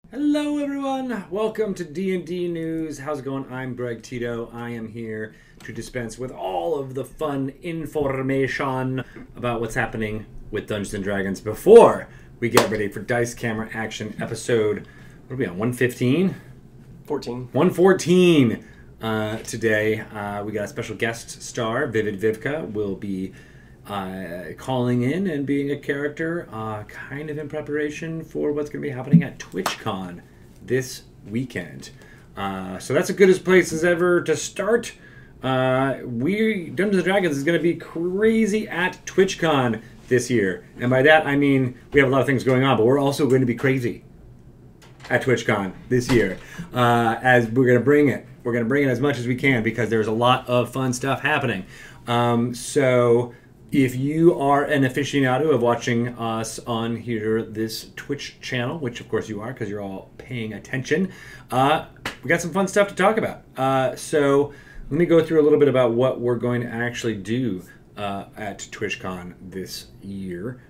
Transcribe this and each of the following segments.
Hello everyone, welcome to D&D News. How's it going? I'm Greg Tito. I am here to dispense with all of the fun information about what's happening with Dungeons & Dragons before we get ready for Dice Camera Action episode, what are we on, 115? 14. 114 today. We got a special guest star, Vivid Vivka, will be calling in and being a character kind of in preparation for what's going to be happening at Twitchcon this weekend. So that's as good a place as ever to start. Dungeons & Dragons is going to be crazy at Twitchcon this year. And by that I mean we have a lot of things going on, but we're also going to be crazy at TwitchCon this year, as we're going to bring it. We're going to bring it as much as we can because there's a lot of fun stuff happening. So if you are an aficionado of watching us on here, this Twitch channel, which of course you are because you're all paying attention, we got some fun stuff to talk about. So let me go through a little bit about what we're going to actually do at TwitchCon this year.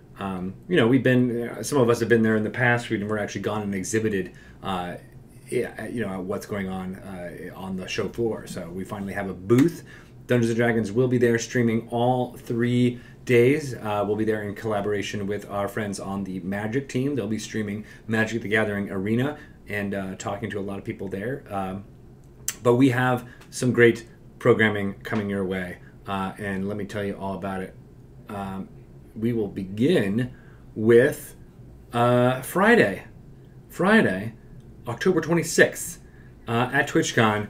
We've been, some of us have been there in the past. We've never actually gone and exhibited, what's going on the show floor. So we finally have a booth. Dungeons & Dragons will be there streaming all 3 days. We'll be there in collaboration with our friends on the Magic team. They'll be streaming Magic the Gathering Arena and talking to a lot of people there. But we have some great programming coming your way, and let me tell you all about it. We will begin with Friday, October 26th, at TwitchCon.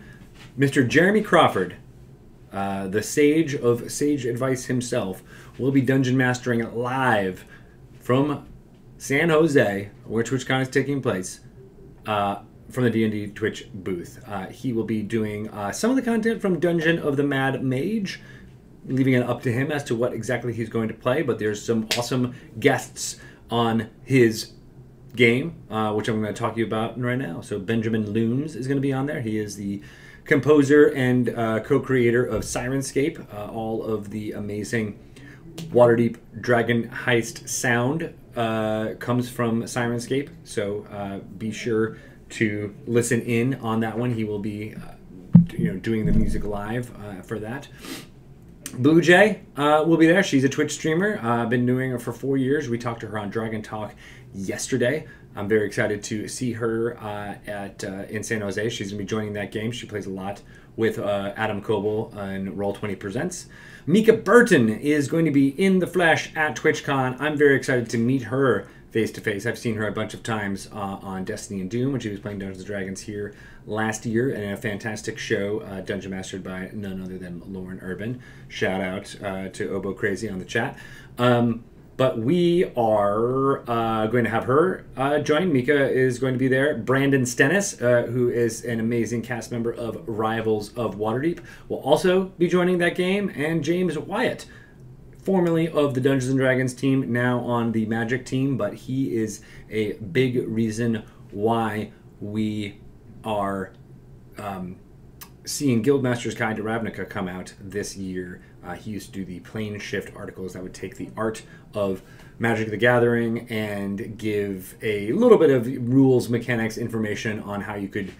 Mr. Jeremy Crawford, the sage of sage advice himself, will be dungeon mastering live from San Jose, where TwitchCon is taking place, from the D&D Twitch booth. He will be doing some of the content from Dungeon of the Mad Mage, leaving it up to him as to what exactly he's going to play, but there's some awesome guests on his game, which I'm going to talk to you about right now. So Benjamin Looms is going to be on there. He is the composer and co-creator of Sirenscape. All of the amazing Waterdeep Dragon Heist sound comes from Sirenscape, so be sure to listen in on that one. He will be doing the music live for that. Blue Jay will be there. She's a Twitch streamer. I've been doing it for 4 years. We talked to her on Dragon Talk yesterday. I'm very excited to see her in San Jose. She's going to be joining that game. She plays a lot with Adam Coble in Roll20 Presents. Mika Burton is going to be in the flesh at TwitchCon. I'm very excited to meet her face-to-face. I've seen her a bunch of times on Destiny and Doom when she was playing Dungeons & Dragons here last year, and in a fantastic show, Dungeon Mastered by none other than Lauren Urban. Shout out to Obo Crazy on the chat. But we are going to have her join. Mika is going to be there. Brandon Stennis, who is an amazing cast member of Rivals of Waterdeep, will also be joining that game. And James Wyatt, formerly of the Dungeons & Dragons team, now on the Magic team, but he is a big reason why we are seeing Guildmaster's Guide to Ravnica come out this year. He used to do the Plane Shift articles that would take the art of Magic the Gathering and give a little bit of rules, mechanics, information on how you could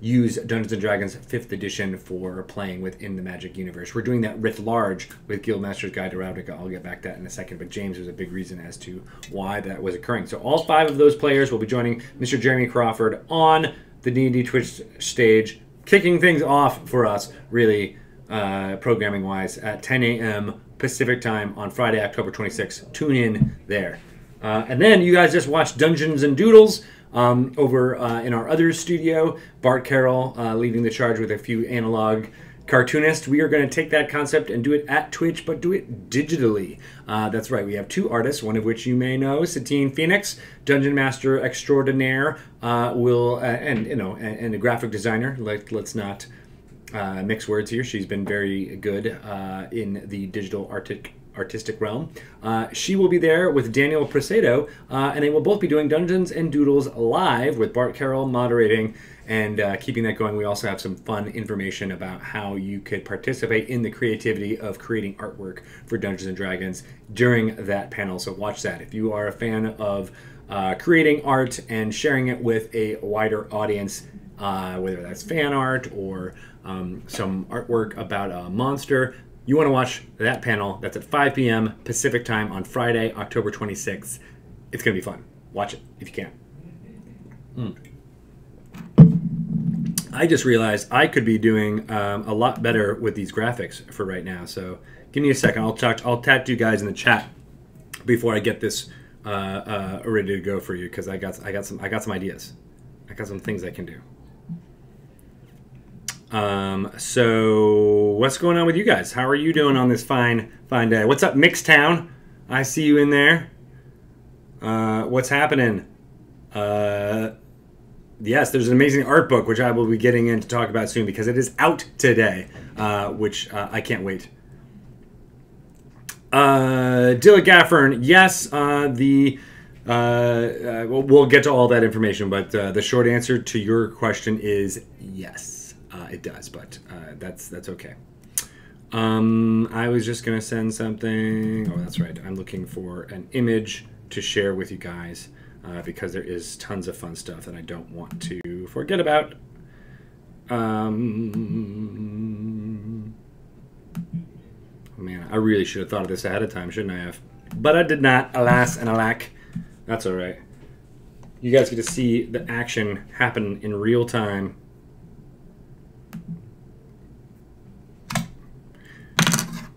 use Dungeons & Dragons 5th edition for playing within the Magic universe. We're doing that writ large with Guildmaster's Guide to Ravnica. I'll get back to that in a second, but James was a big reason as to why that was occurring. So all 5 of those players will be joining Mr. Jeremy Crawford on the D&D Twitch stage, kicking things off for us, really, programming-wise, at 10 a.m. Pacific time on Friday, October 26th. Tune in there. And then you guys just watched Dungeons and Doodles over in our other studio. Bart Carroll leading the charge with a few analog cartoonists. We are going to take that concept and do it at Twitch, but do it digitally. That's right. We have 2 artists, one of which you may know, Satine Phoenix, Dungeon Master Extraordinaire, and a graphic designer. Let's not mix words here. She's been very good in the digital artistic realm. She will be there with Daniel Presedo, and they will both be doing Dungeons and Doodles live with Bart Carroll moderating and keeping that going. We also have some fun information about how you could participate in the creativity of creating artwork for Dungeons and Dragons during that panel. So watch that. If you are a fan of creating art and sharing it with a wider audience, whether that's fan art or some artwork about a monster. You want to watch that panel. That's at 5 p.m. Pacific time on Friday, October 26th. It's going to be fun. Watch it if you can. I just realized I could be doing a lot better with these graphics for right now. So give me a second. I'll talk to you guys in the chat before I get this ready to go for you, because I got some ideas. I got some things I can do. So what's going on with you guys? How are you doing on this fine day? What's up, Mixtown? I see you in there. What's happening? Yes, there's an amazing art book, which I will be getting in to talk about soon, because it is out today, which I can't wait. Dilla Gaffern, yes, we'll get to all that information, but the short answer to your question is yes, it does, but that's okay. I was just going to send something. Oh, that's right. I'm looking for an image to share with you guys. Because there is tons of fun stuff that I don't want to forget about. Man, I really should have thought of this ahead of time, shouldn't I have? But I did not, alas and alack. That's all right. You guys get to see the action happen in real time.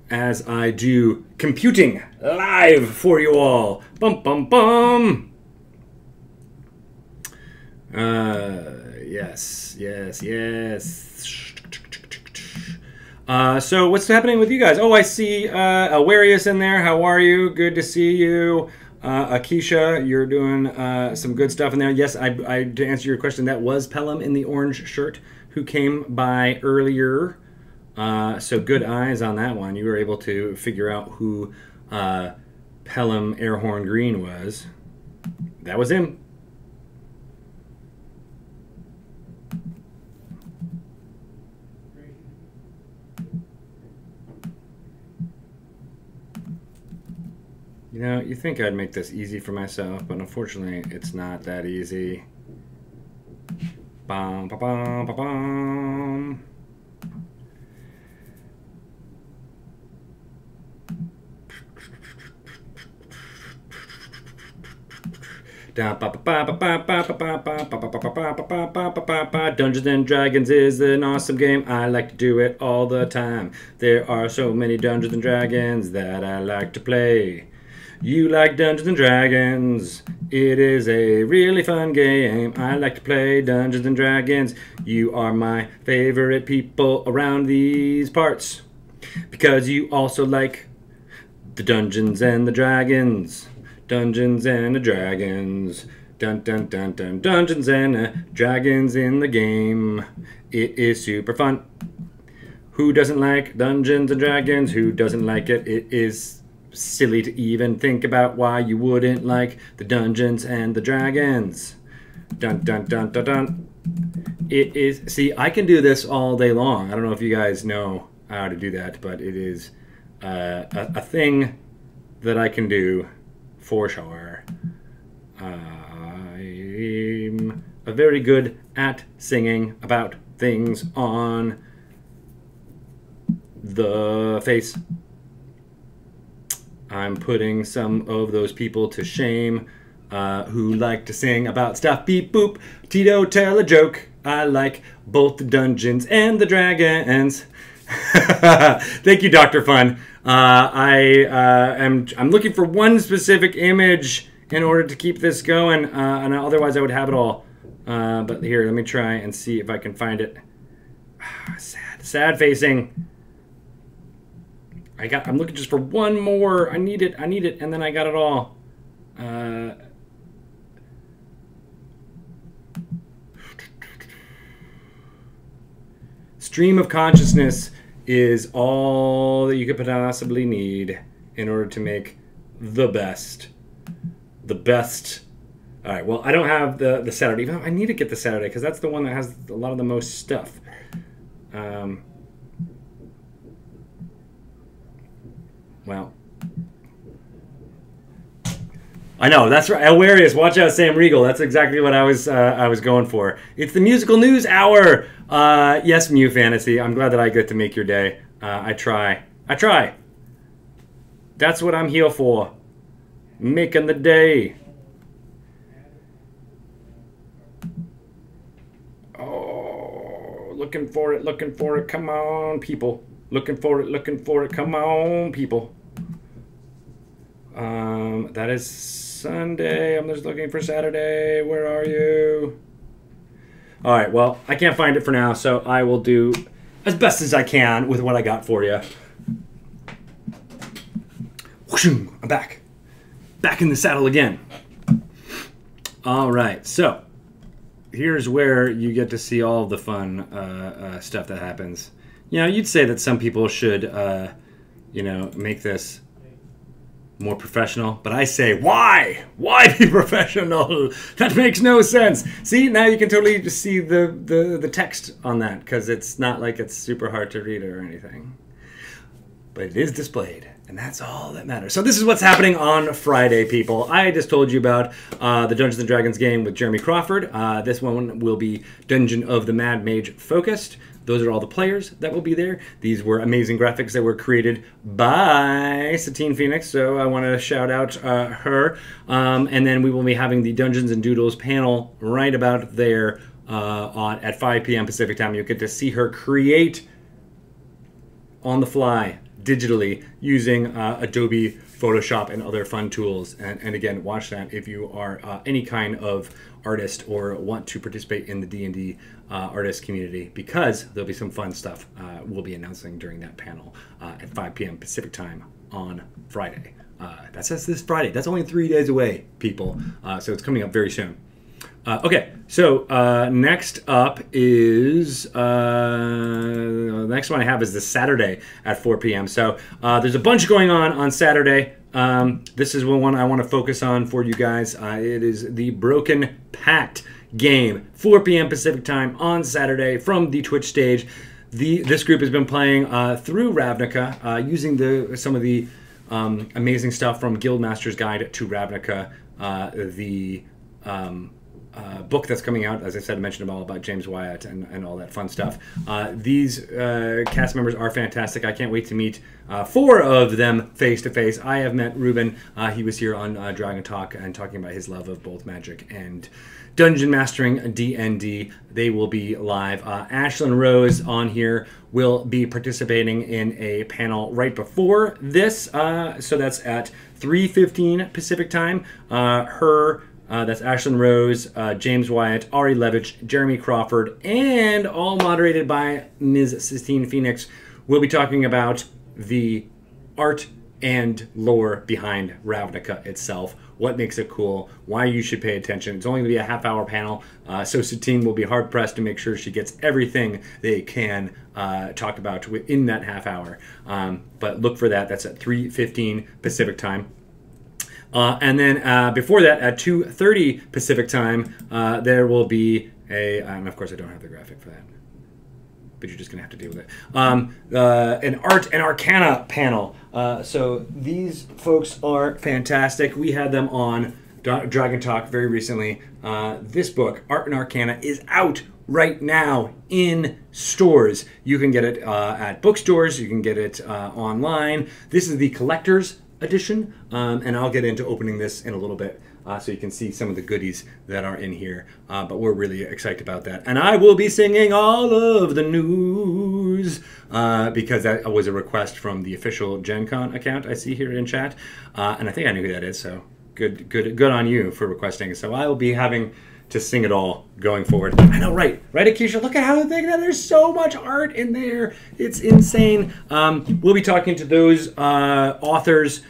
As I do computing live for you all. Bum, bum, bum. Yes. So what's happening with you guys? Oh, I see Awarius in there. How are you? Good to see you. Akisha, you're doing some good stuff in there. Yes, I to answer your question, that was Pelham in the orange shirt who came by earlier. So good eyes on that one. You were able to figure out who Pelham Airhorn Green was. That was him. You know, you think I'd make this easy for myself, but unfortunately, it's not that easy. Bum, ba, bum, ba, bum. Dungeons and Dragons is an awesome game. I like to do it all the time. There are so many Dungeons and Dragons that I like to play. You like Dungeons and Dragons. It is a really fun game. I like to play Dungeons and Dragons. You are my favorite people around these parts, because you also like the Dungeons and the Dragons. Dungeons and the Dragons. Dun dun dun dun. Dungeons and Dragons in the game. It is super fun. Who doesn't like Dungeons and Dragons? Who doesn't like it? It is silly to even think about why you wouldn't like the Dungeons and the Dragons. Dun dun dun dun dun. It is. See, I can do this all day long. I don't know if you guys know how to do that, but it is a thing that I can do for sure. I'm very good at singing about things on the face. I'm putting some of those people to shame who like to sing about stuff. Beep boop, Tito, tell a joke. I like both the Dungeons and the Dragons. Thank you, Dr. Fun. I'm looking for one specific image in order to keep this going, and otherwise I would have it all. But here, let me try and see if I can find it. Sad facing. I'm looking just for one more. I need it, and then I got it all. Stream of consciousness is all that you could possibly need in order to make the best. The best. All right, well, I don't have the Saturday. Even though I need to get the Saturday, because that's the one that has a lot of the most stuff. Well, I know, that's right. Hilarious. Watch out, Sam Riegel. That's exactly what I was going for. It's the musical news hour. Yes, Mew Fantasy. I'm glad that I get to make your day. I try. That's what I'm here for. Making the day. Oh, looking for it. Come on, people. Looking for it. Come on, people. That is Sunday. I'm just looking for Saturday. Where are you? All right, well, I can't find it for now, so I will do as best as I can with what I got for you. I'm back. Back in the saddle again. All right, so here's where you get to see all the fun stuff that happens. You know, you'd say that some people should, you know, make this more professional, but I say, why? Why be professional? That makes no sense. See, now you can totally just see the text on that, because it's not like it's super hard to read or anything. But it is displayed, and that's all that matters. So this is what's happening on Friday, people. I just told you about the Dungeons & Dragons game with Jeremy Crawford. This one will be Dungeon of the Mad Mage focused. Those are all the players that will be there. These were amazing graphics that were created by Satine Phoenix, so I want to shout out her. And then we will be having the Dungeons and Doodles panel right about there at 5 p.m. Pacific time. You'll get to see her create on the fly, digitally, using Adobe Photoshop and other fun tools. And again, watch that if you are any kind of artist or want to participate in the D&D artist community, because there'll be some fun stuff we'll be announcing during that panel at 5 p.m. Pacific time on Friday. That's this Friday. That's only 3 days away, people. So it's coming up very soon. Okay, so next up is the next one I have is this Saturday at 4 p.m. So there's a bunch going on Saturday. This is one I want to focus on for you guys. It is the Broken Pact game, 4 p.m. Pacific time on Saturday from the Twitch stage. This group has been playing through Ravnica, using some of the amazing stuff from Guildmaster's Guide to Ravnica, the book that's coming out, as I said, I mentioned all about James Wyatt and all that fun stuff. These cast members are fantastic. I can't wait to meet 4 of them face to face. I have met Ruben. He was here on Dragon Talk and talking about his love of both Magic and Dungeon Mastering D&D. They will be live. Ashlyn Rose on here will be participating in a panel right before this. So that's at 3:15 Pacific time. That's Ashlyn Rose, James Wyatt, Ari Levitch, Jeremy Crawford, and all moderated by Ms. Sistine Phoenix. We'll be talking about the art and lore behind Ravnica itself, what makes it cool, why you should pay attention. It's only going to be a half-hour panel, so Satine will be hard-pressed to make sure she gets everything they can talk about within that half hour. But look for that. That's at 3:15 Pacific time. And then before that, at 2:30 Pacific time, there will be and of course I don't have the graphic for that, but you're just going to have to deal with it, an Art and Arcana panel. So these folks are fantastic. We had them on Dragon Talk very recently. This book, Art and Arcana, is out right now in stores. You can get it at bookstores. You can get it online. This is the collector's edition, and I'll get into opening this in a little bit so you can see some of the goodies that are in here, but we're really excited about that. And I will be singing all of the news because that was a request from the official Gen Con account I see here in chat, and I think I knew who that is, so good on you for requesting. So I will be having to sing it all going forward. I know, right, Akeisha? Look at how big that. There's so much art in there. It's insane. We'll be talking to those authors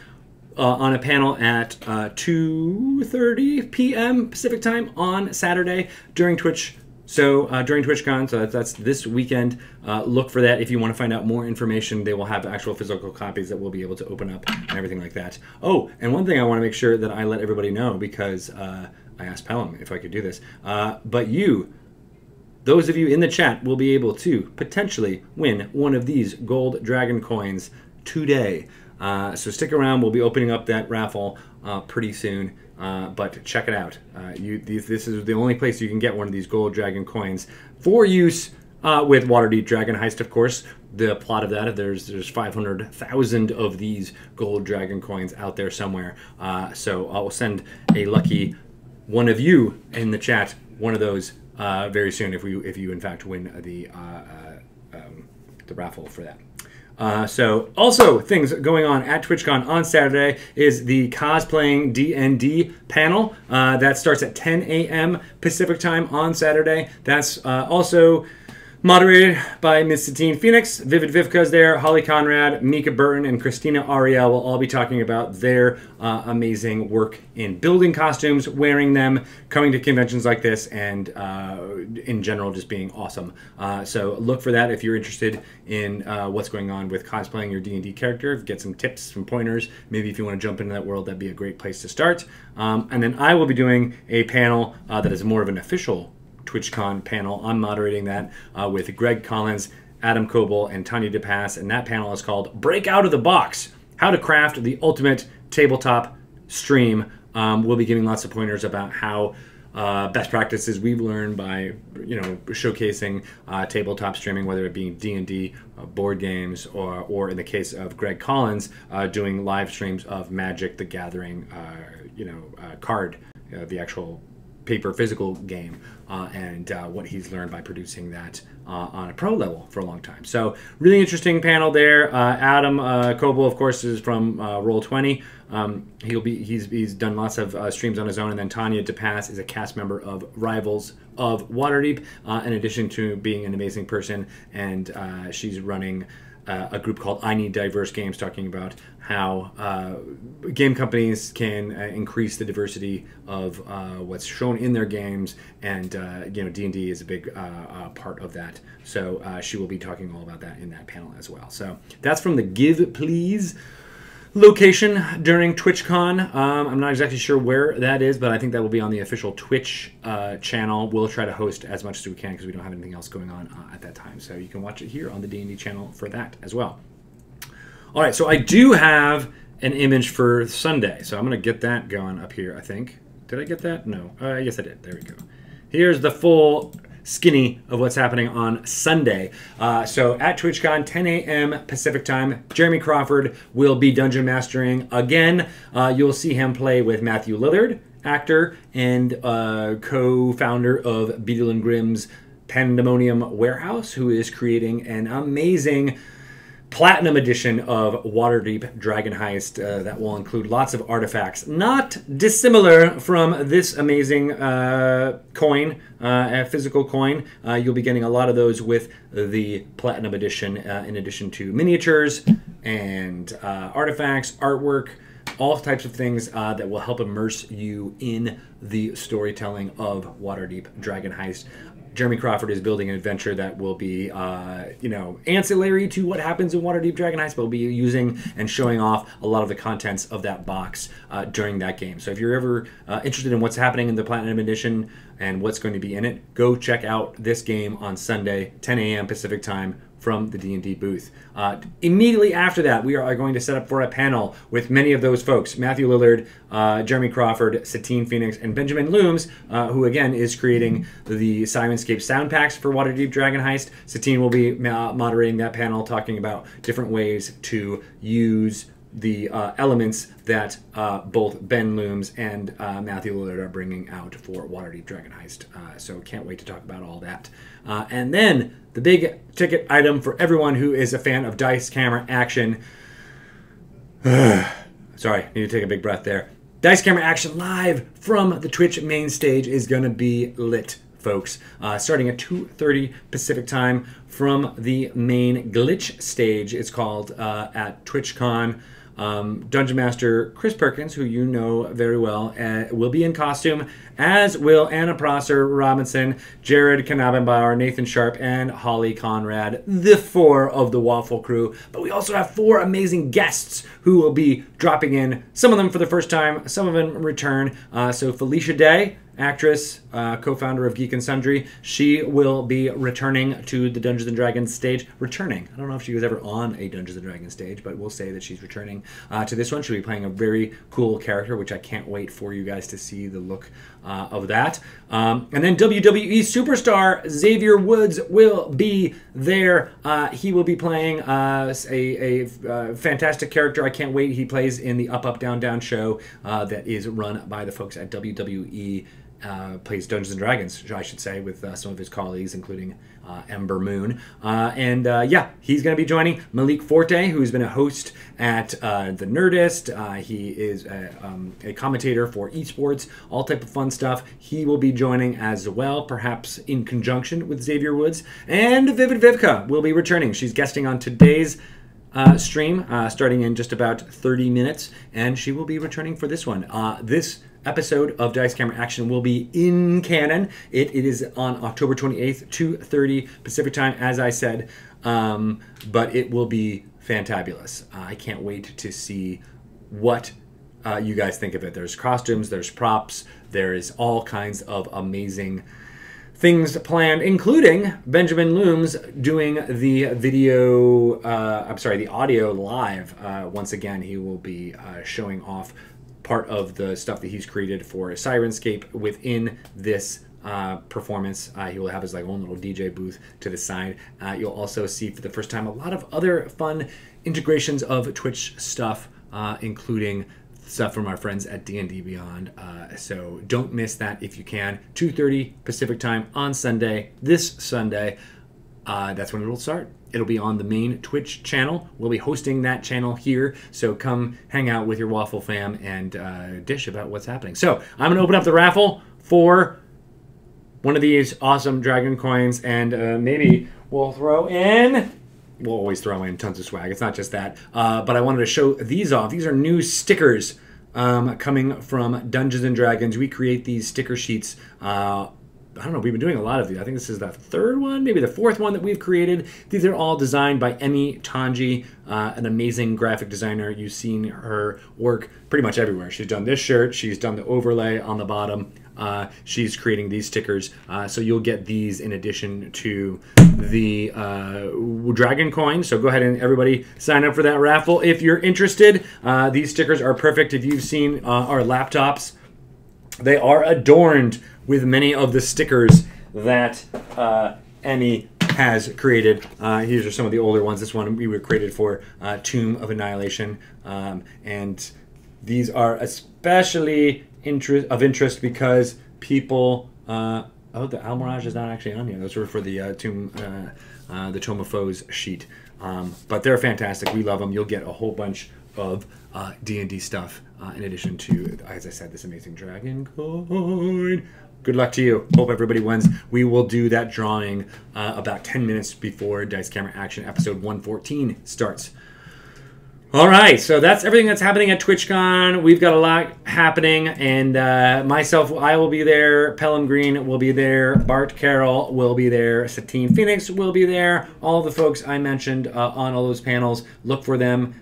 on a panel at 2:30 p.m. Pacific time on Saturday during Twitch. So during TwitchCon, so that's this weekend. Look for that if you want to find out more information. They will have actual physical copies that we'll be able to open up and everything like that. Oh, and one thing I want to make sure that I let everybody know, because I asked Pelham if I could do this, but those of you in the chat will be able to potentially win one of these gold dragon coins today. So stick around. We'll be opening up that raffle pretty soon. but check it out. This is the only place you can get one of these gold dragon coins for use with Waterdeep Dragon Heist, of course. The plot of that, there's 500,000 of these gold dragon coins out there somewhere. So I will send a lucky one of you in the chat one of those very soon if you in fact win the raffle for that. So also things going on at TwitchCon on Saturday is the cosplaying D&D panel that starts at 10 a.m. Pacific time on Saturday. That's also moderated by Ms. Satine Phoenix. Vivid Vivka's there. Holly Conrad, Mika Burton, and Christina Ariel will all be talking about their amazing work in building costumes, wearing them, coming to conventions like this, and in general just being awesome. So look for that if you're interested in what's going on with cosplaying your D&D character. Get some tips, some pointers. Maybe if you want to jump into that world, that'd be a great place to start. And then I will be doing a panel that is more of an official TwitchCon panel. I'm moderating that with Greg Collins, Adam Coble, and Tanya DePass, and that panel is called Break Out of the Box, How to Craft the Ultimate Tabletop Stream. We'll be giving lots of pointers about how best practices we've learned by, showcasing tabletop streaming, whether it be D&D, board games, or in the case of Greg Collins, doing live streams of Magic: The Gathering, card, the actual paper physical game, and what he's learned by producing that on a pro level for a long time. So really interesting panel there. Adam Coble, of course, is from Roll20. He's done lots of streams on his own, and then Tanya DePass is a cast member of Rivals of Waterdeep, in addition to being an amazing person, and she's running a group called I Need Diverse Games, talking about how game companies can increase the diversity of what's shown in their games, and D&D is a big part of that. So she will be talking all about that in that panel as well. So that's from the Give Please location during TwitchCon. I'm not exactly sure where that is, but I think that will be on the official Twitch channel. We'll try to host as much as we can because we don't have anything else going on at that time. So you can watch it here on the D&D channel for that as well. All right, so I do have an image for Sunday, so I'm going to get that going up here, I think. Did I get that? No. Yes, I did. There we go. Here's the full skinny of what's happening on Sunday. So at TwitchCon, 10 a.m. Pacific time, Jeremy Crawford will be dungeon mastering again. You'll see him play with Matthew Lillard, actor and co-founder of Beadle and Grimm's Pandemonium Warehouse, who is creating an amazing Platinum edition of Waterdeep Dragon Heist that will include lots of artifacts, not dissimilar from this amazing coin, a physical coin. You'll be getting a lot of those with the Platinum edition, in addition to miniatures and artifacts, artwork, all types of things that will help immerse you in the storytelling of Waterdeep Dragon Heist. Jeremy Crawford is building an adventure that will be, ancillary to what happens in Waterdeep Dragon Heist, but will be using and showing off a lot of the contents of that box during that game. So if you're ever interested in what's happening in the Platinum Edition and what's going to be in it, go check out this game on Sunday, 10 a.m. Pacific time, from the D&D booth. Immediately after that, we are going to set up for a panel with many of those folks: Matthew Lillard, Jeremy Crawford, Satine Phoenix, and Benjamin Looms, who again is creating the Simonscape sound packs for Waterdeep Dragon Heist. Satine will be moderating that panel, talking about different ways to use the elements that both Ben Looms and Matthew Lillard are bringing out for Waterdeep Dragon Heist. So can't wait to talk about all that. And then the big ticket item for everyone who is a fan of dice camera action. Sorry, need to take a big breath there. Dice camera action live from the Twitch main stage is going to be lit, folks. Starting at 2:30 Pacific time from the main glitch stage. It's called at TwitchCon. Dungeon Master Chris Perkins, who you know very well, will be in costume, as will Anna Prosser Robinson, Jared Knabenbauer, Nathan Sharp, and Holly Conrad, the four of the Waffle Crew. But we also have four amazing guests who will be dropping in, some of them for the first time, some of them return. So Felicia Day, actress, co-founder of Geek and Sundry. She will be returning to the Dungeons and Dragons stage. Returning. I don't know if she was ever on a Dungeons and Dragons stage, but we'll say that she's returning to this one. She'll be playing a very cool character, which I can't wait for you guys to see the look of that. And then WWE superstar Xavier Woods will be there. He will be playing a fantastic character. I can't wait. He plays in the Up Up Down Down show that is run by the folks at WWE. Plays Dungeons and Dragons, I should say, with some of his colleagues, including Ember Moon. Yeah, he's going to be joining Malik Forte, who's been a host at The Nerdist. He is a commentator for esports, all type of fun stuff. He will be joining as well, perhaps in conjunction with Xavier Woods. And Vivid Vivka will be returning. She's guesting on today's stream, starting in just about 30 minutes, and she will be returning for this one. This episode of Dice Camera Action will be in canon. It is on October 28th, 2:30 Pacific time, as I said, but it will be fantabulous. I can't wait to see what you guys think of it. There's costumes, there's props, there is all kinds of amazing things planned, including Benjamin Looms doing the the audio live. Once again, he will be showing off part of the stuff that he's created for Sirenscape within this performance. He will have his own little DJ booth to the side. You'll also see for the first time a lot of other fun integrations of Twitch stuff, including stuff from our friends at D&D Beyond. So don't miss that if you can. 2:30 Pacific time on Sunday, this Sunday. That's when it'll start. It'll be on the main Twitch channel. We'll be hosting that channel here, so come hang out with your Waffle fam and dish about what's happening. So I'm going to open up the raffle for one of these awesome dragon coins, and maybe we'll throw in... We'll always throw in tons of swag. It's not just that. But I wanted to show these off. These are new stickers coming from Dungeons & Dragons. We create these sticker sheets. I don't know, we've been doing a lot of these. I think this is the third one, maybe the fourth one that we've created. These are all designed by Emmy Tanji, an amazing graphic designer. You've seen her work pretty much everywhere. She's done this shirt. She's done the overlay on the bottom. She's creating these stickers. So you'll get these in addition to the dragon coin. So go ahead and everybody sign up for that raffle if you're interested. These stickers are perfect. If you've seen our laptops, they are adorned with many of the stickers that Emmy has created. These are some of the older ones. This one we were created for Tomb of Annihilation. And these are especially of interest because people... oh, the Almirage is not actually on here. Those were for the Tome of Foes sheet. But they're fantastic. We love them. You'll get a whole bunch of D&D stuff in addition to, as I said, this amazing dragon coin. Good luck to you. Hope everybody wins. We will do that drawing about 10 minutes before Dice Camera Action episode 114 starts. All right, so that's everything that's happening at TwitchCon. We've got a lot happening, and myself, I will be there. Pelham Green will be there. Bart Carroll will be there. Satine Phoenix will be there. All the folks I mentioned on all those panels, look for them.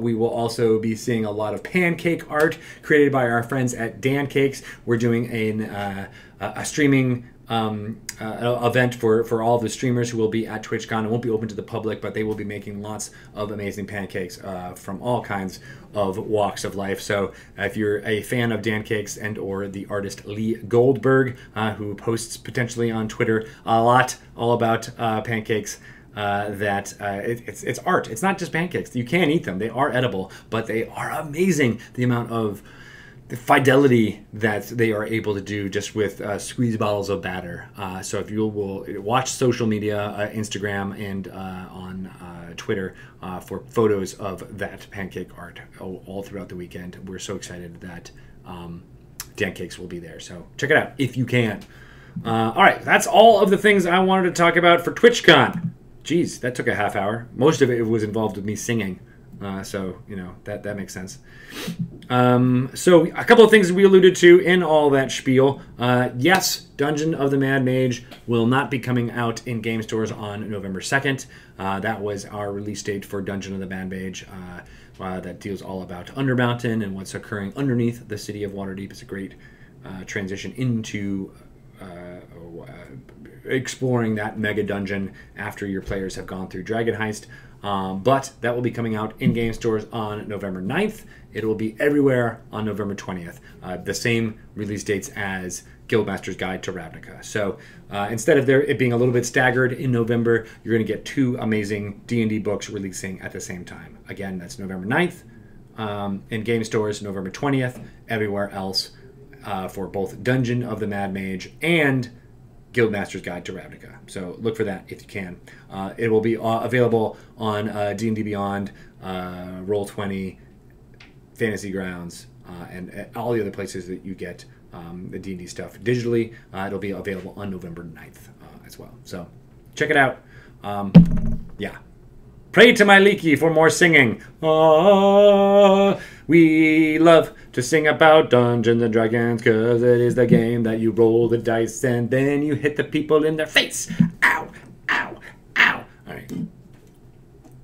We will also be seeing a lot of pancake art created by our friends at Dan Cakes. We're doing a streaming event for all of the streamers who will be at TwitchCon. It won't be open to the public, but they will be making lots of amazing pancakes from all kinds of walks of life. So if you're a fan of Dan Cakes and or the artist Lee Goldberg, who posts potentially on Twitter a lot all about pancakes, it's art. It's not just pancakes. You can eat them. They are edible, but they are amazing. The amount of the fidelity that they are able to do just with squeeze bottles of batter. So if you will watch social media, Instagram and on Twitter for photos of that pancake art all throughout the weekend. We're so excited that Dan Cakes will be there. So check it out if you can. All right, that's all of the things I wanted to talk about for TwitchCon. Jeez, that took a half hour. Most of it was involved with me singing. So, you know, that makes sense. So a couple of things we alluded to in all that spiel. Yes, Dungeon of the Mad Mage will not be coming out in game stores on November 2nd. That was our release date for Dungeon of the Mad Mage. That deals all about Undermountain and what's occurring underneath the city of Waterdeep. It's a great transition into exploring that mega dungeon after your players have gone through Dragon Heist. But that will be coming out in game stores on November 9th. It will be everywhere on November 20th. The same release dates as Guildmaster's Guide to Ravnica. So instead of it being a little bit staggered in November, you're going to get 2 amazing D&D books releasing at the same time. Again, that's November 9th in game stores, November 20th, everywhere else for both Dungeon of the Mad Mage and Guildmaster's Guide to Ravnica. So look for that if you can. It will be available on D&D Beyond, Roll20, Fantasy Grounds, and all the other places that you get the D&D stuff digitally. It'll be available on November 9th as well. So check it out. Yeah. Pray to my Leaky for more singing. Oh, we love to sing about Dungeons and Dragons because it is the game that you roll the dice and then you hit the people in their face. Ow, ow, ow. All right.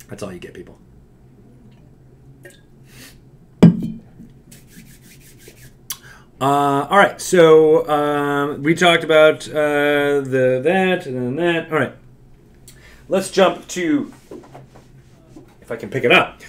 That's all you get, people. All right. So we talked about that and then that. All right. Let's jump to... if I can pick it up.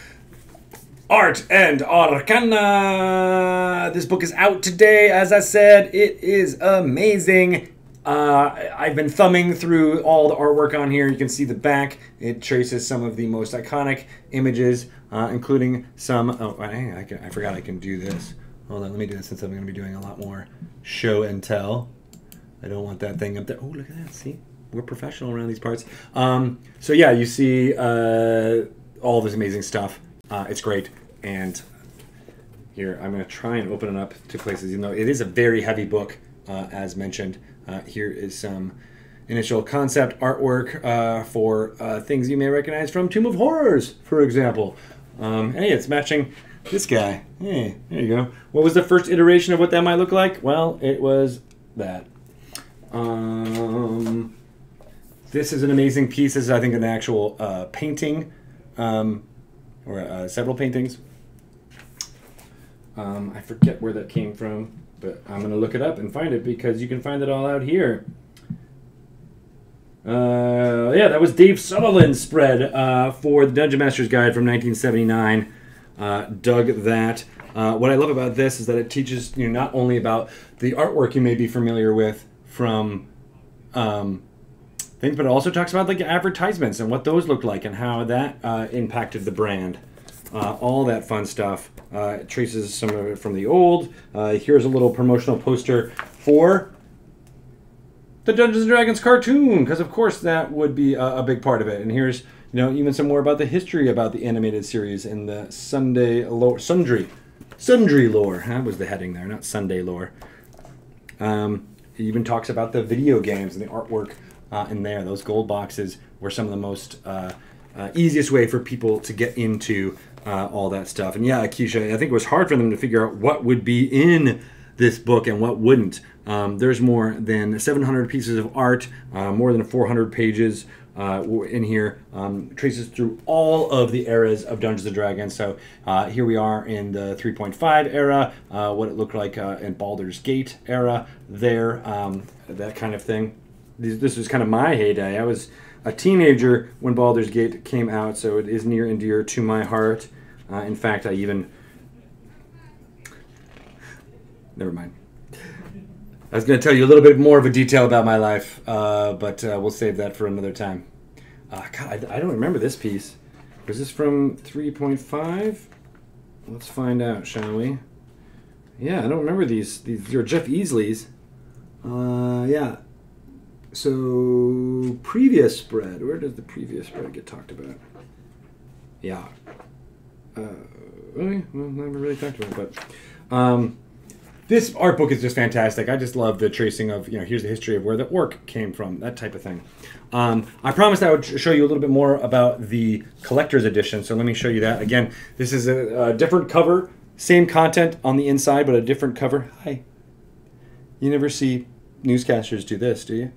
Art and Arcana. This book is out today. As I said, it is amazing. I've been thumbing through all the artwork on here. You can see the back. It traces some of the most iconic images, including some... oh, I forgot I can do this. Hold on, let me do this since I'm going to be doing a lot more show and tell. I don't want that thing up there. Oh, look at that. See? We're professional around these parts. So yeah, you see all this amazing stuff. It's great. And here, I'm going to try and open it up to places, even though it is a very heavy book, as mentioned. Here is some initial concept artwork for things you may recognize from Tomb of Horrors, for example. Hey, it's matching this guy. Hey, there you go. What was the first iteration of what that might look like? Well, it was that. This is an amazing piece. This is, I think, an actual painting, or several paintings. I forget where that came from, but I'm going to look it up and find it because you can find it all out here. Yeah, that was Dave Sutherland's spread for the Dungeon Master's Guide from 1979. Dug that. What I love about this is that it teaches you not only about the artwork you may be familiar with from things, but it also talks about like advertisements and what those look like and how that impacted the brand. All that fun stuff. It traces some of it from the old. Here's a little promotional poster for the Dungeons & Dragons cartoon, because of course that would be a big part of it. And here's, you know, even some more about the history about the animated series in the Sundry lore. That was the heading there, not Sunday lore. It even talks about the video games and the artwork in there. Those gold boxes were some of the most easiest way for people to get into all that stuff. And yeah, Keisha, I think it was hard for them to figure out what would be in this book and what wouldn't. There's more than 700 pieces of art, more than 400 pages in here. Traces through all of the eras of Dungeons & Dragons. So here we are in the 3.5 era, what it looked like in Baldur's Gate era there, that kind of thing. This was kind of my heyday. I was a teenager when Baldur's Gate came out, so it is near and dear to my heart. In fact, I even... Never mind. I was going to tell you a little bit more of a detail about my life, but we'll save that for another time. God, I don't remember this piece. Was this from 3.5? Let's find out, shall we? Yeah, I don't remember these. These are Jeff Easley's. Yeah. So, previous spread. Where does the previous spread get talked about? Yeah. Really? Well, never really talked about it, but... this art book is just fantastic. I just love the tracing of, you know, here's the history of where the orc came from, that type of thing. I promised I would show you a little bit more about the collector's edition, so let me show you that. Again, this is a different cover, same content on the inside, but a different cover. Hi. You never see newscasters do this, do you?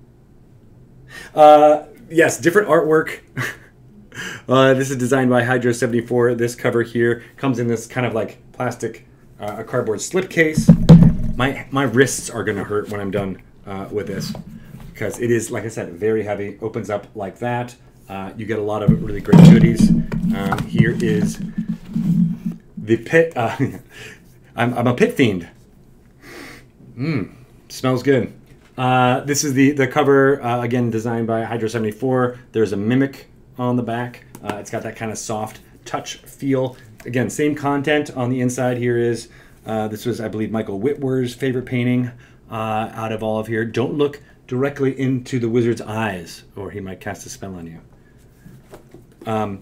Yes, different artwork. This is designed by Hydro74. This cover here comes in this kind of like plastic, a cardboard slipcase. my wrists are going to hurt when I'm done with this, because it is, like I said, very heavy. Opens up like that. You get a lot of really great goodies. Here is the pit. I'm a pit fiend. Smells good. This is the cover, again, designed by Hydro 74. There's a mimic on the back. It's got that kind of soft touch feel. Again, same content on the inside. Here is, this was, I believe, Michael Whitwer's favorite painting out of all of here. Don't look directly into the wizard's eyes, or he might cast a spell on you.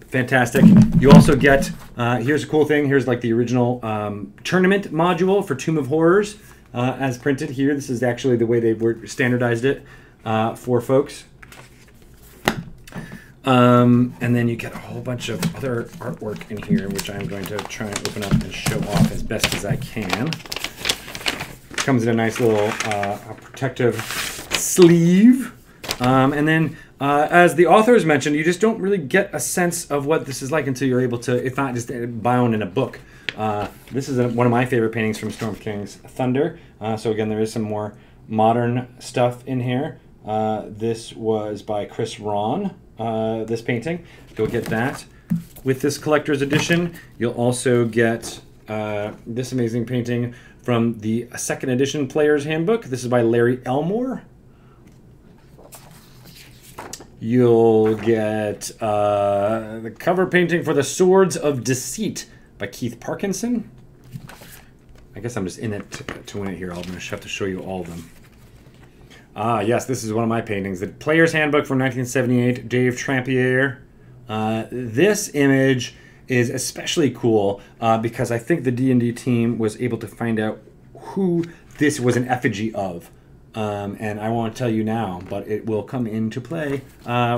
Fantastic. You also get, here's a cool thing. Here's like the original tournament module for Tomb of Horrors as printed here. This is actually the way they standardized it for folks. And then you get a whole bunch of other artwork in here, which I'm going to try and open up and show off as best as I can. Comes in a nice little protective sleeve. And then, as the authors mentioned, you just don't really get a sense of what this is like until you're able to, it's not just bound in a book. This is one of my favorite paintings from Storm King's Thunder. So again, there is some more modern stuff in here. This was by Chris Ron, this painting. You'll get that. With this collector's edition, you'll also get this amazing painting from the second edition Player's Handbook. This is by Larry Elmore. You'll get the cover painting for The Swords of Deceit by Keith Parkinson. I guess I'm just in it to win it here. I'm going to have to show you all of them. Yes, this is one of my paintings. The Player's Handbook from 1978, Dave Trampier. This image is especially cool because I think the D&D team was able to find out who this was an effigy of. And I won't tell you now, but it will come into play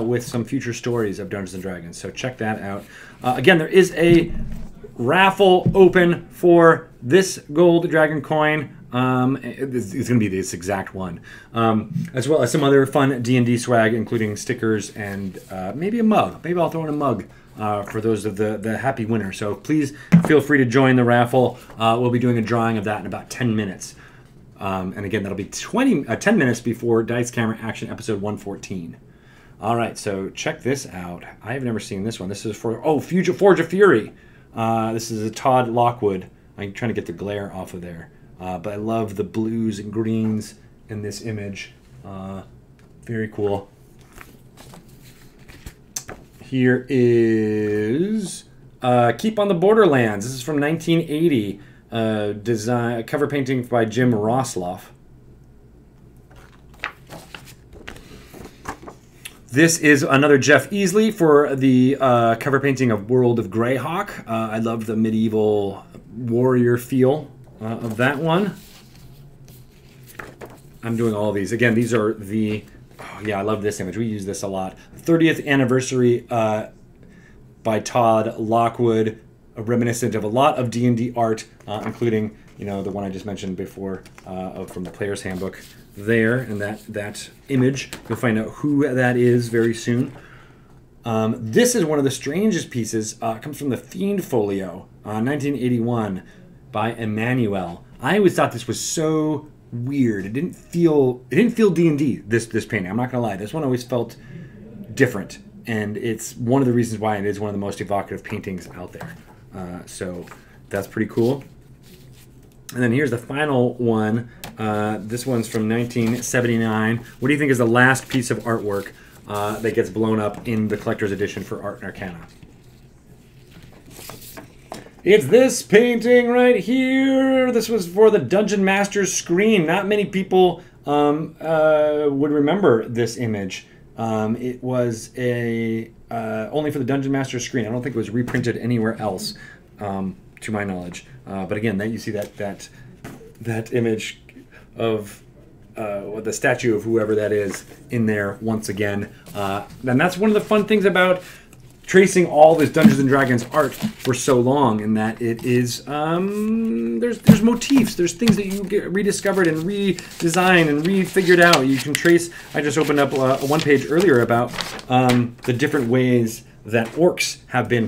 with some future stories of Dungeons & Dragons. So check that out. Again, there is a raffle open for this gold dragon coin. It's going to be this exact one, as well as some other fun D&D swag, including stickers and maybe a mug. Maybe I'll throw in a mug for those of the happy winner. So please feel free to join the raffle. We'll be doing a drawing of that in about 10 minutes. And again, that'll be 10 minutes before Dice Camera Action episode 114. All right, so check this out. I have never seen this one. This is for, Forge of Fury. This is a Todd Lockwood. I'm trying to get the glare off of there. But I love the blues and greens in this image. Very cool. Here is Keep on the Borderlands. This is from 1980. Cover painting by Jim Rosloff. This is another Jeff Easley for the cover painting of World of Greyhawk. I love the medieval warrior feel of that one. I'm doing all of these. Again, these are the... Oh, yeah, I love this image. We use this a lot. 30th anniversary by Todd Lockwood, reminiscent of a lot of D&D art, including, the one I just mentioned before from the Player's Handbook there, and that image. You'll find out who that is very soon. This is one of the strangest pieces. It comes from the Fiend Folio, 1981, by Emmanuel. I always thought this was so weird. It didn't feel D&D, this painting. I'm not going to lie. This one always felt different, and it's one of the reasons why it is one of the most evocative paintings out there. So that's pretty cool. And then here's the final one. This one's from 1979. What do you think is the last piece of artwork that gets blown up in the collector's edition for Art and Arcana? It's this painting right here. This was for the Dungeon Master's screen. Not many people would remember this image. It was only for the Dungeon Master's screen. I don't think it was reprinted anywhere else, to my knowledge. But again, you see that image of the statue of whoever that is in there once again. And that's one of the fun things about tracing all this Dungeons and Dragons art for so long, in that it is there's motifs, there's things that you get rediscovered and redesigned and refigured out. You can trace. I just opened up one page earlier about the different ways that orcs have been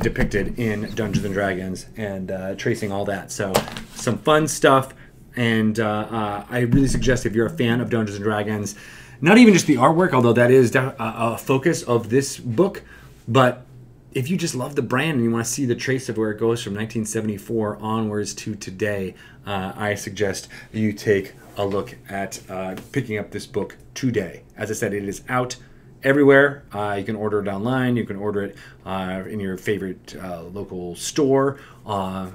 depicted in Dungeons and Dragons, and tracing all that. So some fun stuff And I really suggest, if you're a fan of Dungeons & Dragons, not even just the artwork, although that is a focus of this book, but if you just love the brand and you want to see the trace of where it goes from 1974 onwards to today, I suggest you take a look at picking up this book today. As I said, it is out everywhere. You can order it online. You can order it in your favorite local store.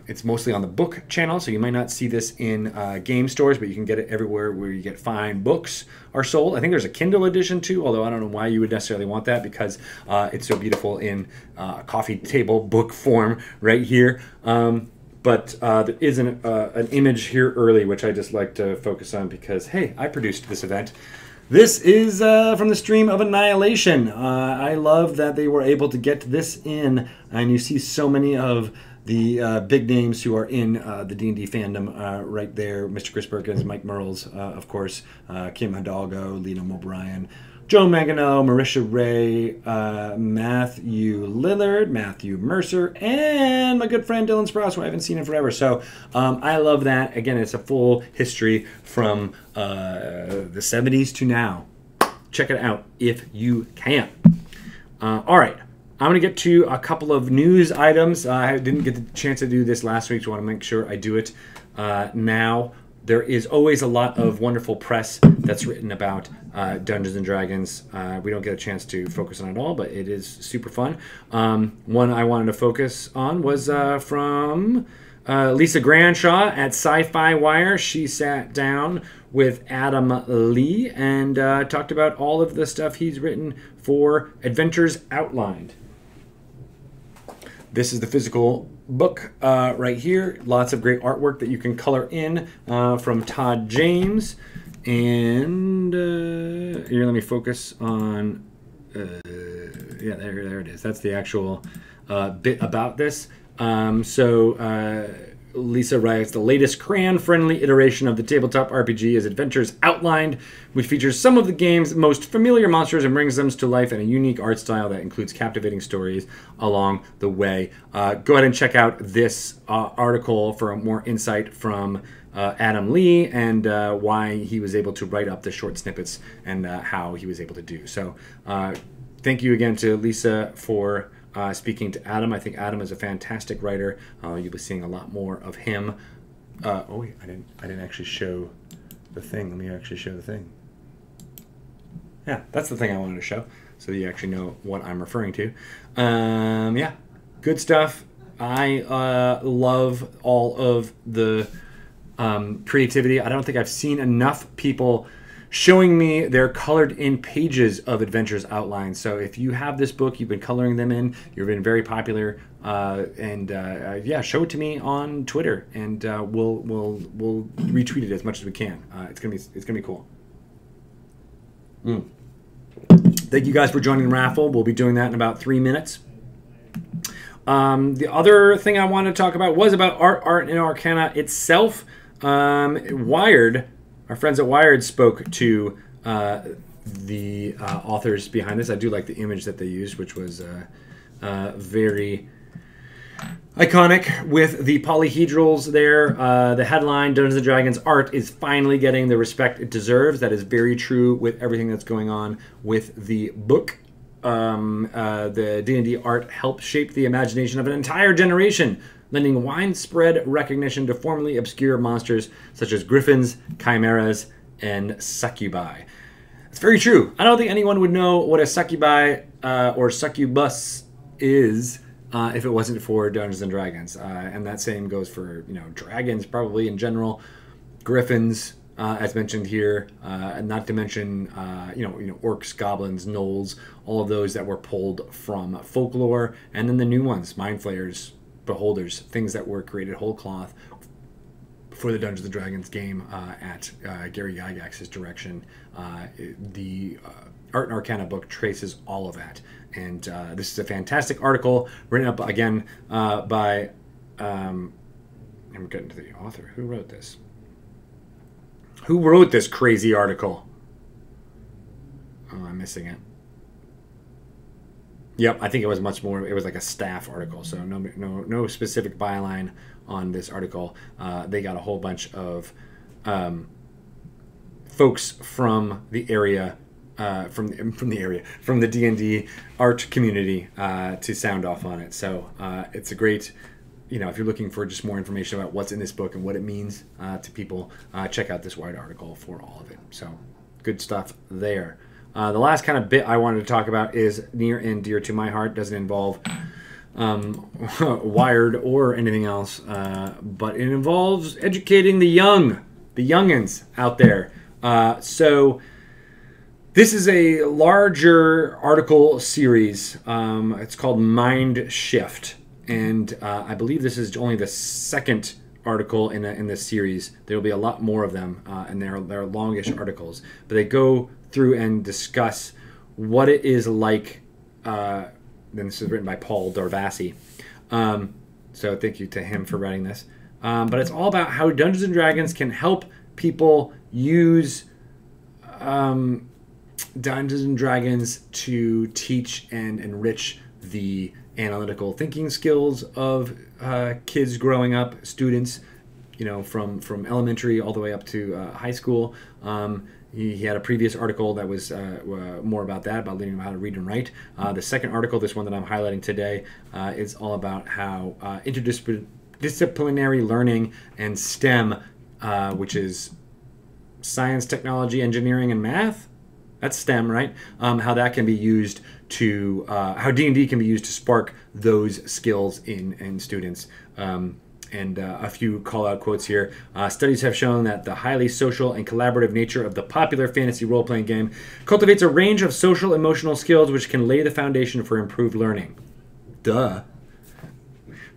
It's mostly on the book channel, so you might not see this in game stores, but you can get it everywhere where you get fine books are sold. I think there's a Kindle edition too, although I don't know why you would necessarily want that, because it's so beautiful in coffee table book form right here. But there is an image here early, which I just like to focus on because, hey, I produced this event. This is from the Stream of Annihilation. I love that they were able to get this in, and you see so many of the big names who are in the D&D fandom right there. Mr. Chris Perkins, Mike Merles, of course, Kim Hidalgo, Lena O'Brien, Joe Manganiello, Marisha Ray, Matthew Lillard, Matthew Mercer, and my good friend Dylan Sprouse, who I haven't seen in forever. So I love that. Again, it's a full history from the 70s to now. Check it out if you can. All right. I'm going to get to a couple of news items. I didn't get the chance to do this last week, so I want to make sure I do it now. There is always a lot of wonderful press that's written about Dungeons & Dragons. We don't get a chance to focus on it all, but it is super fun. One I wanted to focus on was from Lisa Granshaw at Sci-Fi Wire. She sat down with Adam Lee and talked about all of the stuff he's written for Adventures Outlined. This is the physical book right here. Lots of great artwork that you can color in from Todd James. And here, let me focus on, yeah, there it is. That's the actual bit about this. Lisa writes, the latest crayon-friendly iteration of the tabletop RPG is Adventures Outlined, which features some of the game's most familiar monsters and brings them to life in a unique art style that includes captivating stories along the way. Go ahead and check out this article for more insight from Adam Lee and why he was able to write up the short snippets and how he was able to do. So thank you again to Lisa for speaking to Adam. I think Adam is a fantastic writer. You'll be seeing a lot more of him. Oh, wait, I didn't actually show the thing. Let me actually show the thing. Yeah, that's the thing I wanted to show, so that you actually know what I'm referring to. Yeah, good stuff. I love all of the creativity. I don't think I've seen enough people showing me their colored in pages of Adventures Outlined. So if you have this book, you've been coloring them in, you've been very popular, yeah, show it to me on Twitter, and we'll retweet it as much as we can. It's gonna be cool. Thank you guys for joining the raffle. We'll be doing that in about 3 minutes. The other thing I wanted to talk about was about art and Arcana itself. Wired. Our friends at Wired spoke to the authors behind this. I do like the image that they used, which was very iconic with the polyhedrals there. The headline, Dungeons & Dragons art is finally getting the respect it deserves. That is very true with everything that's going on with the book. The D&D art helped shape the imagination of an entire generation, lending widespread recognition to formerly obscure monsters such as griffins, chimeras, and succubi. It's very true. I don't think anyone would know what a succubi or succubus is if it wasn't for Dungeons & Dragons. And that same goes for, dragons probably in general, griffins, as mentioned here, not to mention, orcs, goblins, gnolls, all of those that were pulled from folklore, and then the new ones, mind flayers, beholders, things that were created whole cloth for the Dungeons & Dragons game at Gary Gygax's direction. The Art and Arcana book traces all of that. And this is a fantastic article written up, again, by... I'm getting to the author. Who wrote this? Who wrote this crazy article? Oh, I'm missing it. Yep, I think it was much more. It was like a staff article, so no specific byline on this article. They got a whole bunch of folks from the area, from the D&D art community to sound off on it. So it's a great, if you're looking for just more information about what's in this book and what it means to people, check out this wide article for all of it. So good stuff there. The last kind of bit I wanted to talk about is near and dear to my heart. Doesn't involve Wired or anything else, but it involves educating the youngins out there. So this is a larger article series. It's called Mind Shift, and I believe this is only the second article in this series. There will be a lot more of them, and they're longish articles, but they go through and discuss what it is like. Then this is written by Paul Darvasi, so thank you to him for writing this. But it's all about how Dungeons and Dragons can help people use Dungeons and Dragons to teach and enrich the analytical thinking skills of kids growing up, students, from elementary all the way up to high school. He had a previous article that was more about that, about learning how to read and write. The second article, this one that I'm highlighting today, is all about how interdisciplinary learning and STEM, which is science, technology, engineering, and math. That's STEM, right? How that can be used to, how D&D can be used to spark those skills in students. And a few call-out quotes here. Studies have shown that the highly social and collaborative nature of the popular fantasy role-playing game cultivates a range of social emotional skills which can lay the foundation for improved learning. Duh.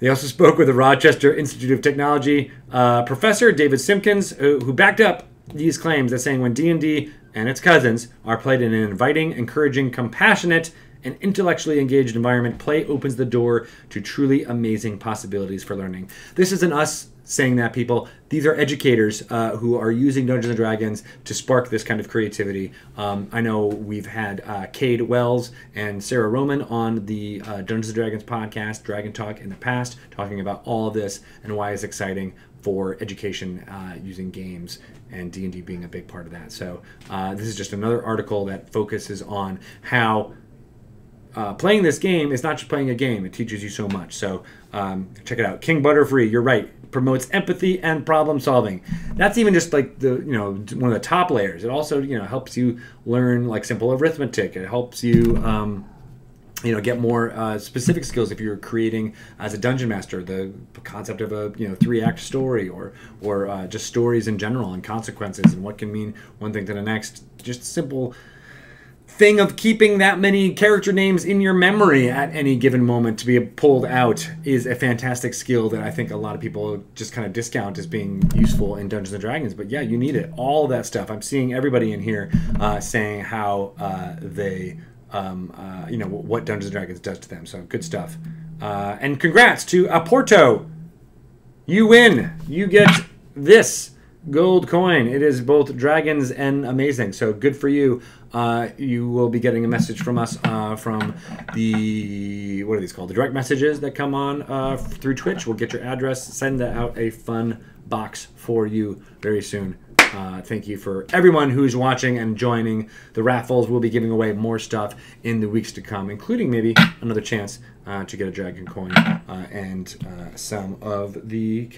They also spoke with the Rochester Institute of Technology professor David Simpkins, who backed up these claims as saying when D&D and its cousins are played in an inviting, encouraging, compassionate, and intellectually engaged environment, play opens the door to truly amazing possibilities for learning. This isn't us saying that, people. These are educators who are using Dungeons & Dragons to spark this kind of creativity. I know we've had Cade Wells and Sarah Roman on the Dungeons & Dragons podcast, Dragon Talk, in the past, talking about all of this and why it's exciting for education using games, and D&D being a big part of that. So this is just another article that focuses on how playing this game is not just playing a game. It teaches you so much. So check it out. King Butterfree, you're right. Promotes empathy and problem solving. That's even just like the one of the top layers. It also helps you learn like simple arithmetic. It helps you get more specific skills if you're creating as a dungeon master. The concept of a 3-act story or just stories in general and consequences and what can mean one thing to the next. Just simple thing of keeping that many character names in your memory at any given moment to be pulled out is a fantastic skill that I think a lot of people just kind of discount as being useful in Dungeons & Dragons. But yeah, you need it. All that stuff. I'm seeing everybody in here saying how they, what Dungeons & Dragons does to them. So good stuff. And congrats to Aporto. You win. You get this gold coin. It is both dragons and amazing. So good for you. You will be getting a message from us from the, what are these called? The direct messages that come on through Twitch. We'll get your address, send out a fun box for you very soon. Thank you for everyone who's watching and joining the raffles. We'll be giving away more stuff in the weeks to come, including maybe another chance to get a dragon coin and some of the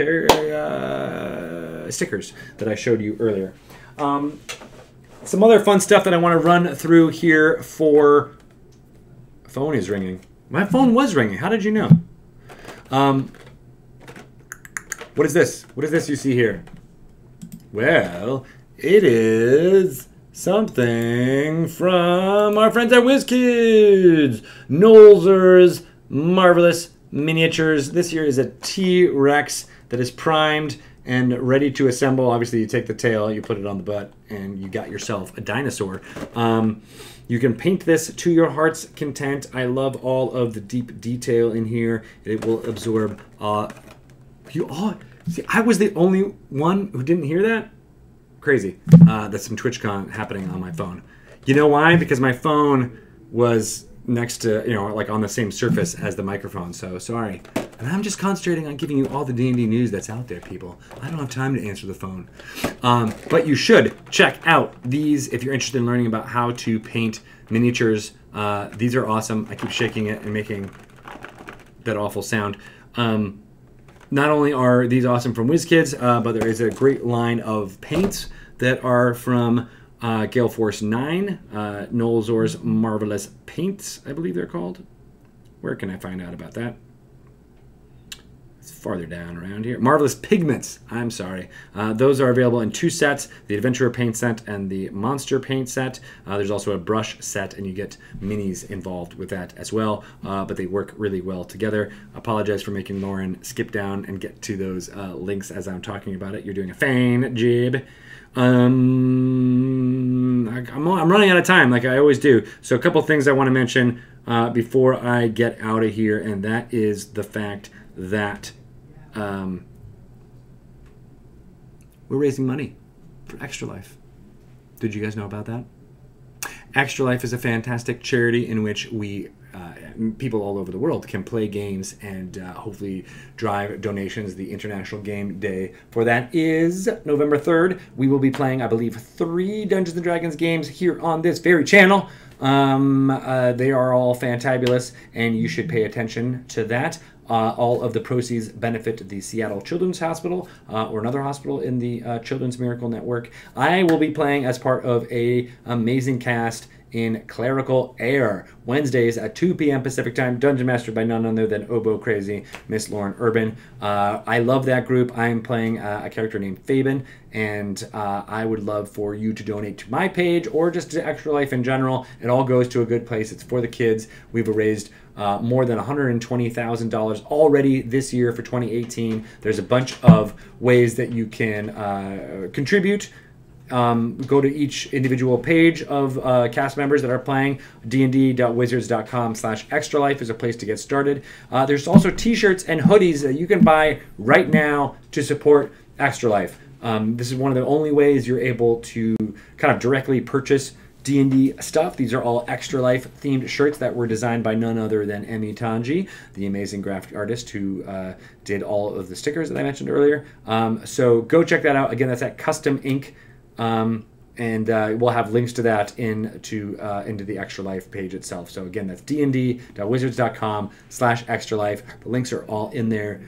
stickers that I showed you earlier. Some other fun stuff that I want to run through here for... Phone is ringing. My phone was ringing. How did you know? What is this? What is this you see here? Well, it is something from our friends at WizKids. Nolzur's Marvelous Miniatures. This here is a T-Rex that is primed and ready to assemble. Obviously, you take the tail, you put it on the butt, and you got yourself a dinosaur. You can paint this to your heart's content. I love all of the deep detail in here. It will absorb. See, I was the only one who didn't hear that? Crazy. That's some TwitchCon happening on my phone. You know why? Because my phone was next to, you know, like on the same surface as the microphone. So sorry. And I'm just concentrating on giving you all the D&D news that's out there, people. I don't have time to answer the phone. But you should check out these if you're interested in learning about how to paint miniatures. These are awesome. I keep shaking it and making that awful sound. Not only are these awesome from WizKids, but there is a great line of paints that are from Gale Force 9, Noel Zor's Marvelous Paints, I believe they're called. Where can I find out about that? It's farther down around here. Marvelous Pigments, I'm sorry. Those are available in 2 sets, the Adventurer Paint set and the Monster Paint set. There's also a brush set, and you get minis involved with that as well, but they work really well together. Apologize for making Lauren skip down and get to those links as I'm talking about it. You're doing a fine job. I'm running out of time like I always do. So a couple things I want to mention before I get out of here, and that is the fact that we're raising money for Extra Life. Did you guys know about that? Extra Life is a fantastic charity in which we people all over the world can play games and hopefully drive donations. The International Game Day for that is November 3rd. We will be playing, I believe, 3 Dungeons & Dragons games here on this very channel. They are all fantabulous, and you should pay attention to that. All of the proceeds benefit the Seattle Children's Hospital or another hospital in the Children's Miracle Network. I will be playing as part of a amazing cast in Clerical Air, Wednesdays at 2 p.m. Pacific Time, dungeon mastered by none other than Oboe Crazy, Miss Lauren Urban. I love that group. I am playing a character named Fabian, and I would love for you to donate to my page or just to Extra Life in general. It all goes to a good place. It's for the kids. We've raised more than $120,000 already this year for 2018. There's a bunch of ways that you can contribute. Go to each individual page of cast members that are playing. dnd.wizards.com/extralife is a place to get started. There's also t-shirts and hoodies that you can buy right now to support Extra Life. This is one of the only ways you're able to kind of directly purchase D&D stuff. These are all Extra Life themed shirts that were designed by none other than Emi Tanji, the amazing graphic artist who did all of the stickers that I mentioned earlier. So go check that out. Again, that's at Custom Ink. And we'll have links to that into the Extra Life page itself. So again, that's dnd.wizards.com/extra life. The links are all in there.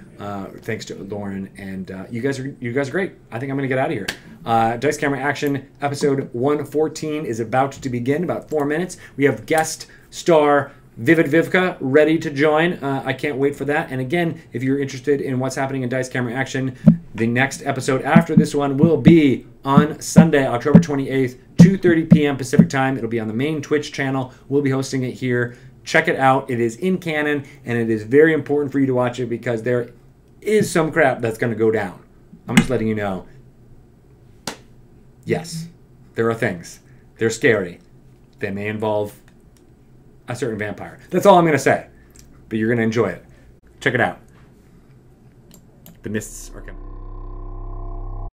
Thanks to Lauren, and you guys are great. I think I'm gonna get out of here. Dice Camera Action episode 114 is about to begin. About 4 minutes. We have guest star Vivid Vivka ready to join. I can't wait for that. And again, if you're interested in what's happening in Dice Camera Action, the next episode after this one will be on Sunday, October 28th, 2:30 p.m. Pacific Time. It'll be on the main Twitch channel. We'll be hosting it here. Check it out. It is in canon, and it is very important for you to watch it because there is some crap that's going to go down. I'm just letting you know. Yes, there are things. They're scary. They may involve a certain vampire. That's all I'm going to say. But you're going to enjoy it. Check it out. The mists are coming.